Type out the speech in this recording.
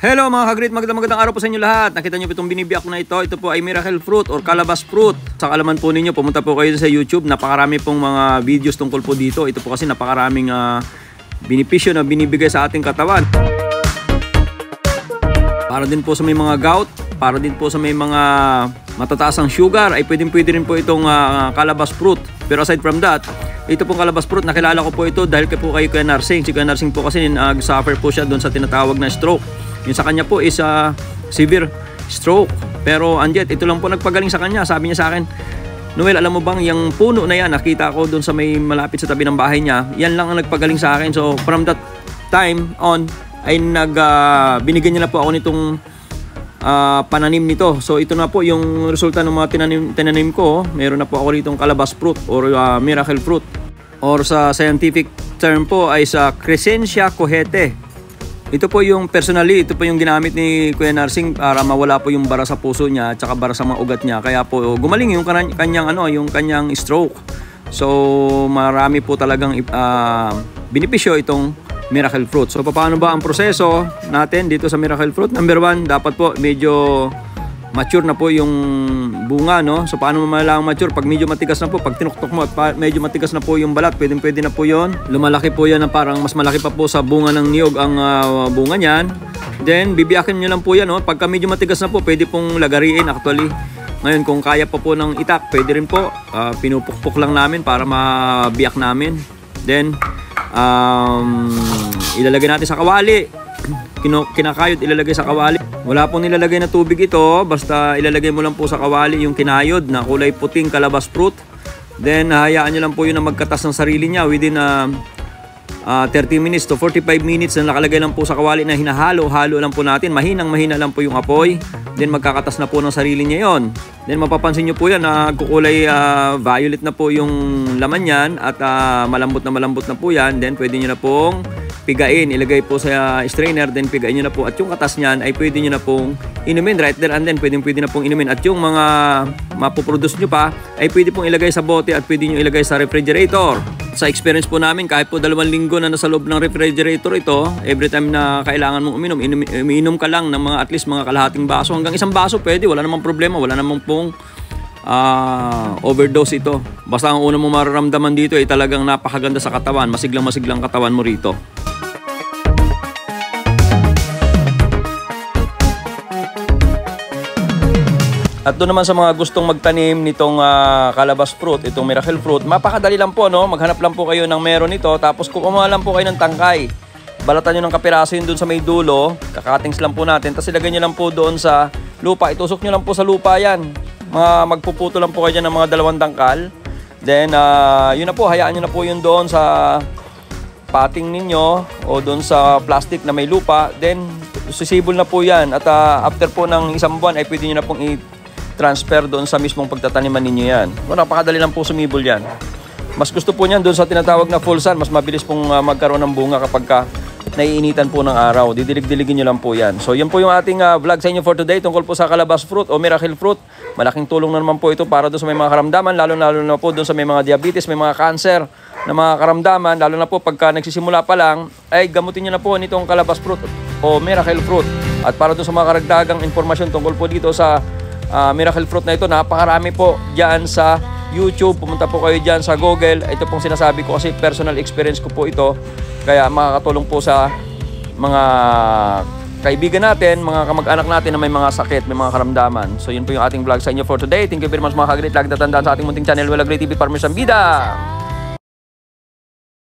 Hello mga kagreat, magandang araw po sa inyo lahat. Nakita nyo po itong binibiyak na ito. Ito po ay miracle fruit or calabash fruit. Sa kaalaman po ninyo, pumunta po kayo sa YouTube. Napakarami pong mga videos tungkol po dito. Ito po kasi napakaraming benepisyo na binibigay sa ating katawan. Para din po sa may mga gout, para din po sa may mga matataas ang sugar, ay pwede rin po itong calabash fruit. Pero aside from that, ito pong calabash fruit, nakilala ko po ito dahil po kay Kuya Narsing. Si Kuya Narsing po kasi suffer po siya doon sa tinatawag na stroke. Yung sa kanya po is severe stroke. Pero andyan, ito lang po nagpagaling sa kanya. Sabi niya sa akin, Noel, alam mo bang yung puno na yan, nakita ko doon sa may malapit sa tabi ng bahay niya, yan lang ang nagpagaling sa akin. So from that time on, ay binigyan niya na po ako nitong pananim nito. So ito na po yung resulta ng mga tinanim ko. Meron na po ako ritong calabash fruit or miracle fruit. Or sa scientific term po ay sa Crescentia cohete. Ito po yung personally, ito po yung ginamit ni Kuya Narsing para mawala po yung bara sa puso niya at saka bara sa mga ugat niya. Kaya po gumaling yung kanyang stroke. So marami po talagang benepisyo itong miracle fruit. So paano ba ang proseso natin dito sa miracle fruit? Number 1, dapat po medyo mature na po yung bunga, no? So paano mo malalaman mature? Pag medyo matigas na po, pag tinuktok mo at medyo matigas na po yung balat, pwede na po yon. Lumalaki po yan na parang mas malaki pa po sa bunga ng niyog ang bunga niyan. Then bibiyakin nyo lang po yan, no? Pagka medyo matigas na po, pwede pong lagariin actually. Ngayon kung kaya pa po ng itak, pwede rin po. Pinupukpok lang namin para mabiyak namin. Then ilalagay natin sa kawali. Kinakayod, ilalagay sa kawali. Wala pong nilalagay na tubig ito, basta ilalagay mo lang po sa kawali yung kinayod na kulay puting calabash fruit. Then hayaan nyo lang po yun na magkatas ng sarili niya within 30 minutes to 45 minutes na nakalagay lang po sa kawali na hinahalo-halo lang po natin. Mahina lang po yung apoy. Then magkakatas na po ng sarili niya yon. Then mapapansin nyo po yan na kukulay violet na po yung laman yan at malambot na po yan. Then pwede nyo na pong pigain, ilagay po sa strainer, then pigain nyo na po at yung katas nyan ay pwede nyo na pong inumin right there and then pwede na pong inumin at yung mga mapoproduce nyo pa ay pwede pong ilagay sa bote at pwede nyo ilagay sa refrigerator. Sa experience po namin, kahit po 2 linggo na nasa loob ng refrigerator ito, every time na kailangan mong uminom ka lang ng mga at least mga kalahating baso hanggang 1 baso pwede, wala namang problema, wala namang pong overdose ito. Basta ang una mo mararamdaman dito ay talagang napakaganda sa katawan, masiglang katawan mo rito. At doon naman sa mga gustong magtanim nitong calabash fruit, itong miracle fruit, mapakadali lang po, no? Maghanap lang po kayo ng meron nito, tapos kumuha lang po kayo ng tangkay. Balatan nyo ng kapiraso yun doon sa may dulo, kakatings lang po natin, tapos ilagay nyo lang po doon sa lupa, itusok nyo lang po sa lupa yan. Magpuputo lang po kayo dyan ng mga 2 tangkal. Then, yun na po, hayaan nyo na po yun doon sa pating ninyo o doon sa plastic na may lupa. Then, sisibol na po yan. At after po ng 1 buwan, ay pwede nyo na pong transfer doon sa mismong pagtataniman ninyo yan. Napakadali lang po sumibol yan. Mas gusto po niyan doon sa tinatawag na full sun. Mas mabilis pong magkaroon ng bunga kapag naiinitan po ng araw. Didilig-diligin nyo lang po yan. So yan po yung ating vlog sa inyo for today tungkol po sa calabash fruit o miracle fruit. Malaking tulong na naman po ito para doon sa may mga karamdaman, lalo na po doon sa may mga diabetes, may mga cancer na mga karamdaman, lalo na po pagka nagsisimula pa lang, ay gamutin nyo na po nitong calabash fruit o miracle fruit. At para doon sa mga karagdagang informasyon tungkol po dito sa miracle fruit na ito, napakarami po dyan sa YouTube. Pumunta po kayo dyan sa Google. Ito pong sinasabi ko kasi personal experience ko po ito, kaya makakatulong po sa mga kaibigan natin, mga kamag-anak natin na may mga sakit, may mga karamdaman. So yun po yung ating vlog sa inyo for today. Thank you very much mga kagreat. Lagi tatandaan sa ating munting channel, Wala Great TV, Parmesan Bida.